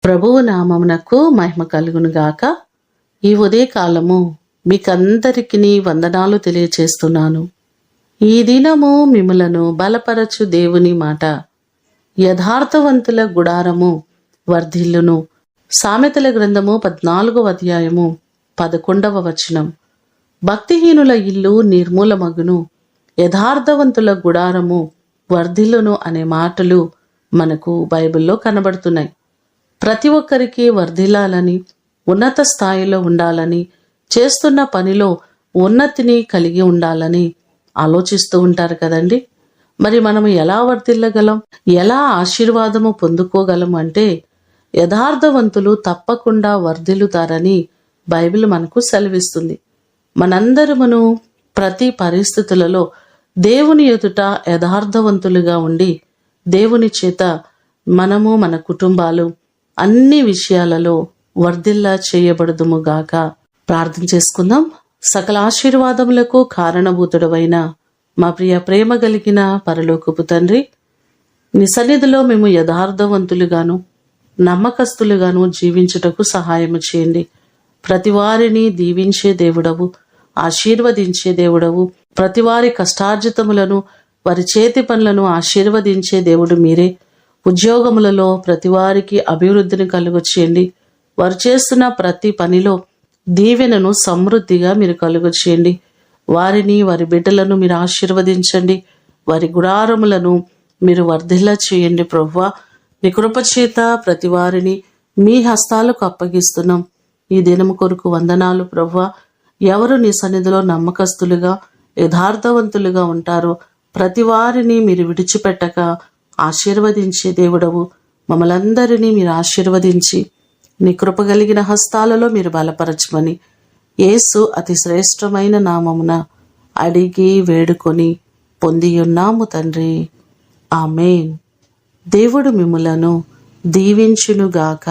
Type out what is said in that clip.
ప్రభువు నామమునకు మహిమ కలుగునుగాక. ఈ ఉదయకాలము మీకందరికీ వందనాలు తెలియచేస్తున్నాను. ఈ దినము మిమ్ములను బలపరచు దేవుని మాట. యథార్థవంతుల గుడారము వర్ధిల్లును. సామెతల గ్రంథము 14వ అధ్యాయము 11వ వచనం. భక్తిహీనుల ఇల్లు నిర్మూలమగును, యథార్థవంతుల గుడారము వర్ధిల్లును అనే మాటలు మనకు బైబిల్లో కనబడుతున్నాయి. ప్రతి ఒక్కరికి వర్ధిల్లాలని, ఉన్నత స్థాయిలో ఉండాలని, చేస్తున్న పనిలో ఉన్నతిని కలిగి ఉండాలని ఆలోచిస్తూ ఉంటారు కదండి. మరి మనము ఎలా వర్ధిల్లగలం, ఎలా ఆశీర్వాదము పొందుకోగలం అంటే యథార్థవంతులు తప్పకుండా వర్ధిల్లుతారని బైబిల్ మనకు సెలవిస్తుంది. మనందరమును ప్రతి పరిస్థితులలో దేవుని ఎదుట యథార్థవంతులుగా ఉండి దేవుని చేత మనము మన కుటుంబాలు అన్ని విషయాలలో వర్ధిల్లా చేయబడుదుముగాక. ప్రార్థన చేసుకుందాం. సకల ఆశీర్వాదములకు కారణభూతుడవైన మా ప్రియ ప్రేమ కలిగిన పరలోకపు తండ్రి, నీ సన్నిధిలో మేము యథార్థవంతులుగాను నమ్మకస్తులుగాను జీవించుటకు సహాయము చేయండి. ప్రతి వారిని దీవించే దేవుడవు, ఆశీర్వదించే దేవుడవు. ప్రతి వారి కష్టార్జితములను, వారి చేతి పనులను ఆశీర్వదించే దేవుడు మీరే. ఉద్యోగములలో ప్రతి వారికి అభివృద్ధిని కలుగచేయండి. వారు చేస్తున్న ప్రతి పనిలో దీవెనను సమృద్ధిగా మీరు కలుగచేయండి. వారిని, వారి బిడ్డలను మీరు ఆశీర్వదించండి. వారి గుడారములను మీరు వర్ధిల్లా చేయండి. ప్రభువా, మీ కృపచేత ప్రతి వారిని మీ హస్తాలకు అప్పగిస్తున్నాం. ఈ దినము కొరకు వందనాలు ప్రభువా. ఎవరు నీ సన్నిధిలో నమ్మకస్తులుగా యథార్థవంతులుగా ఉంటారో ప్రతి వారిని మీరు విడిచిపెట్టక ఆశీర్వదించే దేవుడవు. మమ్మలందరినీ మీరు ఆశీర్వదించి నీ కృప కలిగిన హస్తాలలో మీరు బలపరచమని యేసు అతి శ్రేష్టమైన నామమున అడిగి వేడుకొని పొందియున్నాము తండ్రి. ఆమేన్. దేవుడు మిమ్ములను దీవించునుగాక.